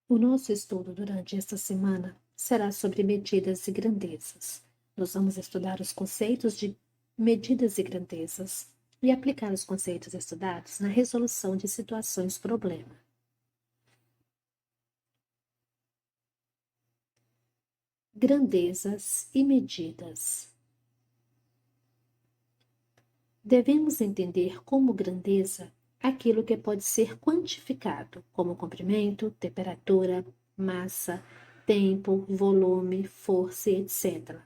O nosso estudo durante esta semana será sobre medidas e grandezas. Nós vamos estudar os conceitos de medidas e grandezas e aplicar os conceitos estudados na resolução de situações-problema. Grandezas e medidas. Devemos entender como grandeza aquilo que pode ser quantificado, como comprimento, temperatura, massa, tempo, volume, força, etc.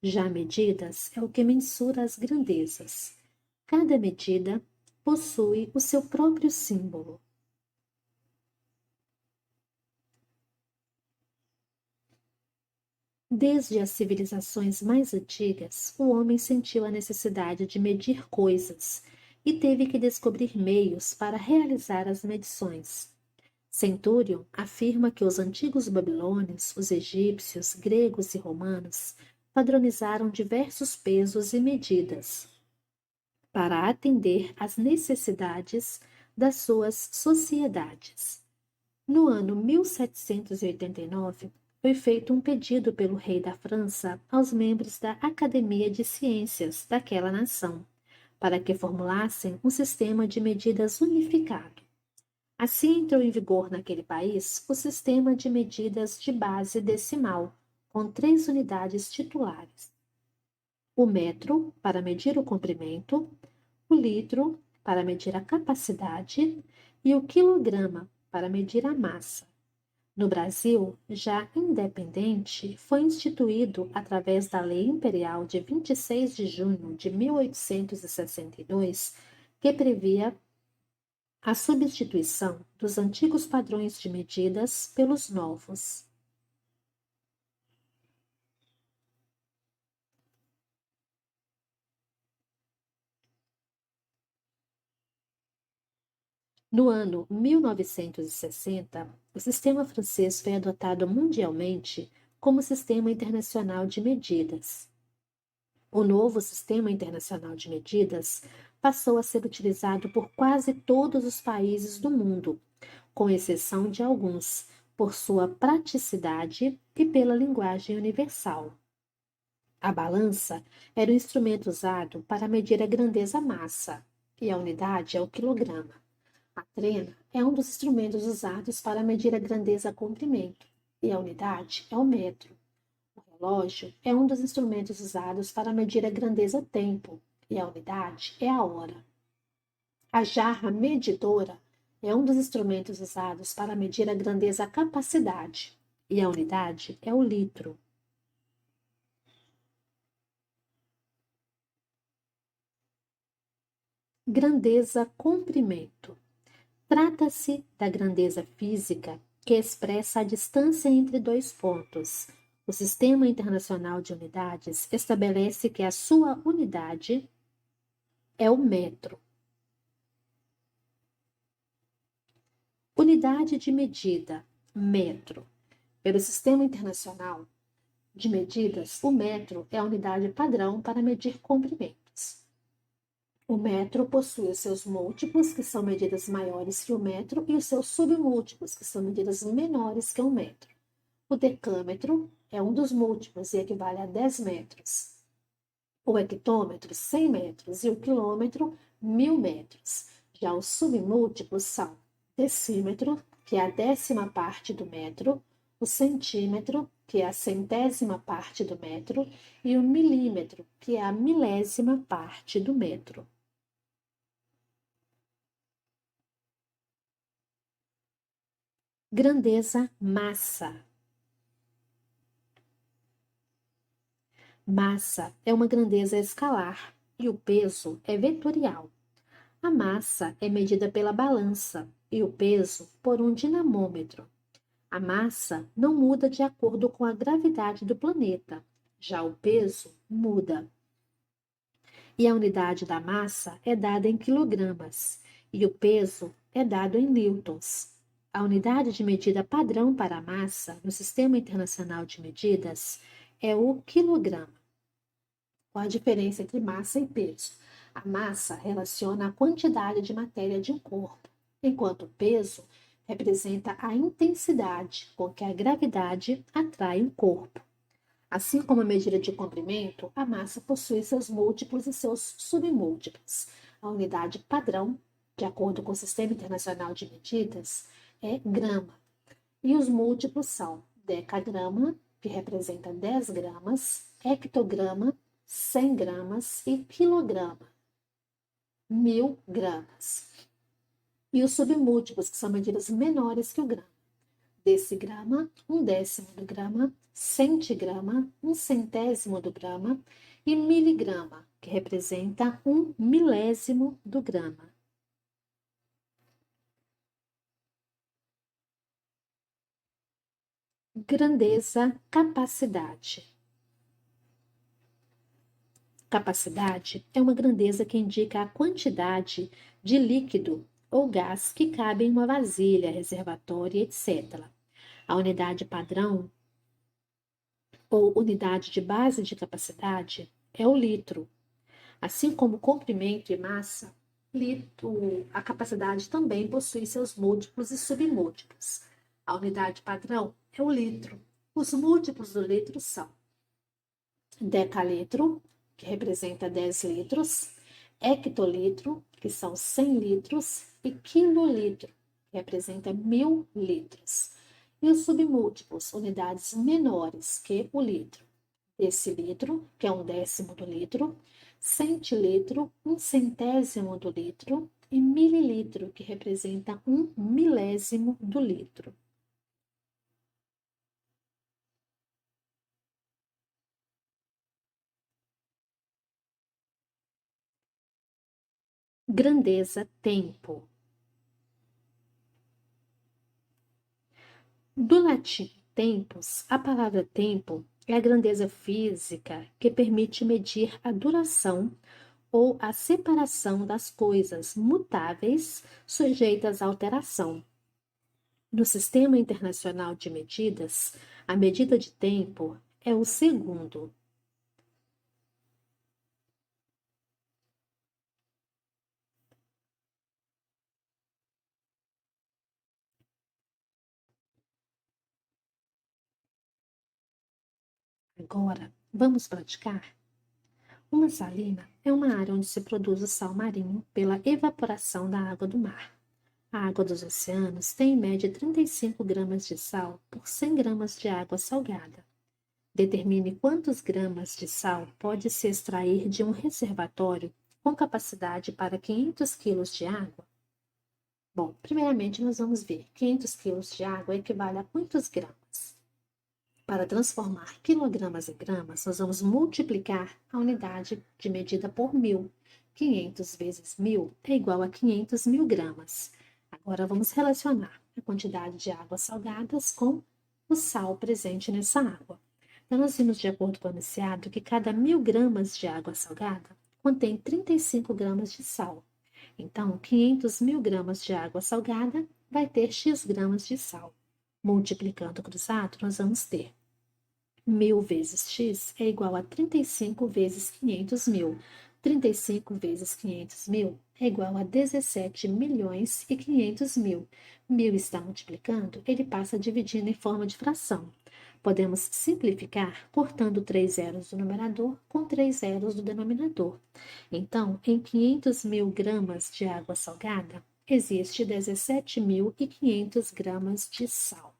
Já medidas é o que mensura as grandezas. Cada medida possui o seu próprio símbolo. Desde as civilizações mais antigas, o homem sentiu a necessidade de medir coisas e teve que descobrir meios para realizar as medições. Centurion afirma que os antigos babilônios, os egípcios, gregos e romanos padronizaram diversos pesos e medidas para atender às necessidades das suas sociedades. No ano 1789, foi feito um pedido pelo rei da França aos membros da Academia de Ciências daquela nação, para que formulassem um sistema de medidas unificado. Assim entrou em vigor naquele país o sistema de medidas de base decimal, com 3 unidades titulares: o metro, para medir o comprimento, o litro, para medir a capacidade, e o quilograma, para medir a massa. No Brasil, já independente, foi instituído através da Lei Imperial de 26 de junho de 1862, que previa a substituição dos antigos padrões de medidas pelos novos. No ano 1960, o sistema francês foi adotado mundialmente como Sistema Internacional de Medidas. O novo Sistema Internacional de Medidas passou a ser utilizado por quase todos os países do mundo, com exceção de alguns, por sua praticidade e pela linguagem universal. A balança era o instrumento usado para medir a grandeza-massa, e a unidade é o quilograma. A trena é um dos instrumentos usados para medir a grandeza-comprimento, e a unidade é o metro. O relógio é um dos instrumentos usados para medir a grandeza-tempo, e a unidade é a hora. A jarra medidora é um dos instrumentos usados para medir a grandeza-capacidade, e a unidade é o litro. Grandeza-comprimento. Trata-se da grandeza física que expressa a distância entre dois pontos. O Sistema Internacional de Unidades estabelece que a sua unidade é o metro. Unidade de medida, metro. Pelo Sistema Internacional de Medidas, o metro é a unidade padrão para medir comprimentos. O metro possui os seus múltiplos, que são medidas maiores que o metro, e os seus submúltiplos, que são medidas menores que o metro. O decâmetro é um dos múltiplos e equivale a 10 metros. O hectômetro, 100 metros, e o quilômetro, 1000 metros. Já os submúltiplos são decímetro, que é a 10ª parte do metro, o centímetro, que é a 100ª parte do metro, e o milímetro, que é a 1000ª parte do metro. Grandeza, massa. Massa é uma grandeza escalar e o peso é vetorial. A massa é medida pela balança e o peso por um dinamômetro. A massa não muda de acordo com a gravidade do planeta, já o peso muda. E a unidade da massa é dada em quilogramas e o peso é dado em newtons. A unidade de medida padrão para a massa no Sistema Internacional de Medidas é o quilograma. Qual a diferença entre massa e peso? A massa relaciona a quantidade de matéria de um corpo, enquanto o peso representa a intensidade com que a gravidade atrai um corpo. Assim como a medida de comprimento, a massa possui seus múltiplos e seus submúltiplos. A unidade padrão, de acordo com o Sistema Internacional de Medidas, é grama. E os múltiplos são decagrama, que representa 10 gramas, hectograma, 100 gramas e quilograma, 1000 gramas. E os submúltiplos, que são medidas menores que o grama. Decigrama, 1/10 do grama, centigrama, 1/100 do grama e miligrama, que representa 1 milésimo do grama. Grandeza, capacidade. Capacidade é uma grandeza que indica a quantidade de líquido ou gás que cabe em uma vasilha, reservatório, etc. A unidade padrão ou unidade de base de capacidade é o litro. Assim como comprimento e massa, a capacidade também possui seus múltiplos e submúltiplos. A unidade padrão é o litro. Os múltiplos do litro são decalitro, que representa 10 litros, hectolitro, que são 100 litros, e quilolitro, que representa 1000 litros. E os submúltiplos, unidades menores que o litro. Decilitro, que é 1/10 do litro, centilitro, 1/100 do litro, e mililitro, que representa 1 milésimo do litro. Grandeza, tempo. Do latim tempus, a palavra tempo é a grandeza física que permite medir a duração ou a separação das coisas mutáveis sujeitas à alteração. No Sistema Internacional de Medidas, a medida de tempo é o segundo. Agora, vamos praticar? Uma salina é uma área onde se produz o sal marinho pela evaporação da água do mar. A água dos oceanos tem em média 35 gramas de sal por 100 gramas de água salgada. Determine quantos gramas de sal pode se extrair de um reservatório com capacidade para 500 quilos de água. Bom, primeiramente nós vamos ver 500 quilos de água equivale a quantos gramas? Para transformar quilogramas em gramas, nós vamos multiplicar a unidade de medida por 1000. 500 vezes 1000 é igual a 500 mil gramas. Agora vamos relacionar a quantidade de águas salgadas com o sal presente nessa água. Então, nós vimos de acordo com o enunciado que cada 1000 gramas de água salgada contém 35 gramas de sal. Então, 500 mil gramas de água salgada vai ter x gramas de sal. Multiplicando o cruzado, nós vamos ter 1000 vezes x é igual a 35 vezes 500 mil. 35 vezes 500 mil é igual a 17 milhões e 500 mil. 1000 está multiplicando, ele passa dividindo em forma de fração. Podemos simplificar cortando 3 zeros do numerador com 3 zeros do denominador. Então, em 500 mil gramas de água salgada, existe 17.500 gramas de sal.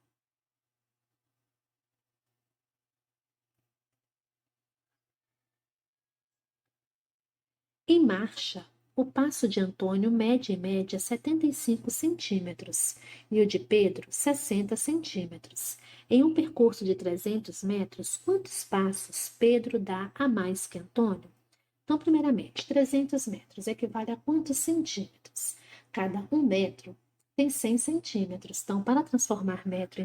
Em marcha, o passo de Antônio mede em média 75 centímetros e o de Pedro 60 centímetros. Em um percurso de 300 metros, quantos passos Pedro dá a mais que Antônio? Então, primeiramente, 300 metros equivale a quantos centímetros? Cada 1 metro tem 100 centímetros. Então, para transformar metro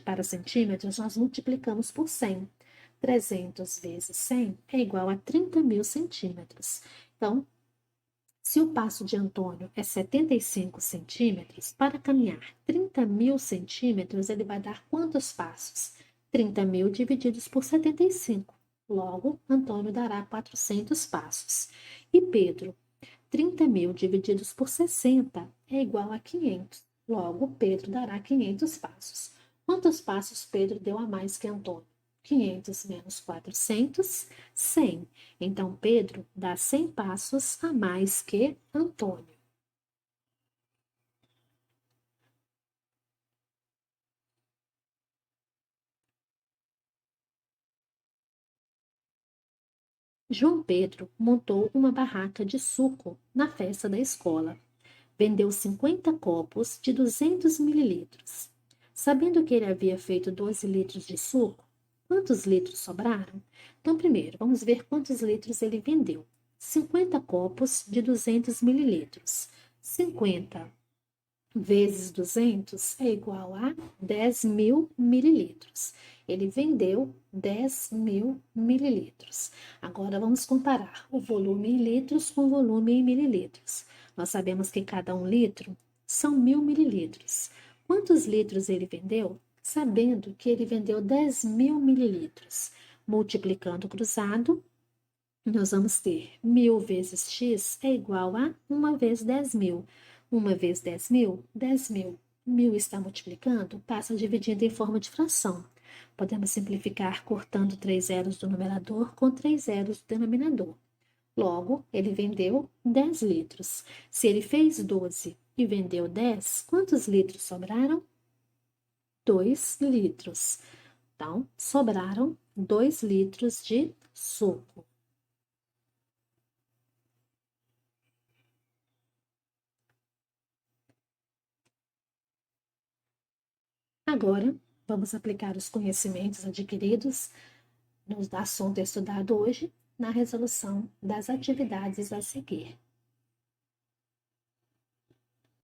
para centímetros, nós multiplicamos por 100. 300 vezes 100 é igual a 30.000 centímetros. Então, se o passo de Antônio é 75 centímetros, para caminhar 30.000 centímetros, ele vai dar quantos passos? 30.000 divididos por 75. Logo, Antônio dará 400 passos. E Pedro, 30.000 divididos por 60 é igual a 500. Logo, Pedro dará 500 passos. Quantos passos Pedro deu a mais que Antônio? 500 menos 400, 100. Então, Pedro dá 100 passos a mais que Antônio. João Pedro montou uma barraca de suco na festa da escola. Vendeu 50 copos de 200 mililitros. Sabendo que ele havia feito 12 litros de suco, quantos litros sobraram? Então, primeiro, vamos ver quantos litros ele vendeu. 50 copos de 200 mililitros. 50 vezes 200 é igual a 10.000 mililitros. Ele vendeu 10.000 mililitros. Agora vamos comparar o volume em litros com o volume em mililitros. Nós sabemos que cada 1 litro são 1.000 mililitros. Quantos litros ele vendeu? Sabendo que ele vendeu 10.000 mililitros. Multiplicando cruzado, nós vamos ter 1.000 vezes x é igual a 1 vezes 10.000. 1 vezes 10.000, 10.000. 1.000 está multiplicando, passa dividindo em forma de fração. Podemos simplificar cortando 3 zeros do numerador com 3 zeros do denominador. Logo, ele vendeu 10 litros. Se ele fez 12 e vendeu 10, quantos litros sobraram? 2 litros. Então, sobraram 2 litros de suco. Agora, vamos aplicar os conhecimentos adquiridos no assunto estudado hoje na resolução das atividades a seguir.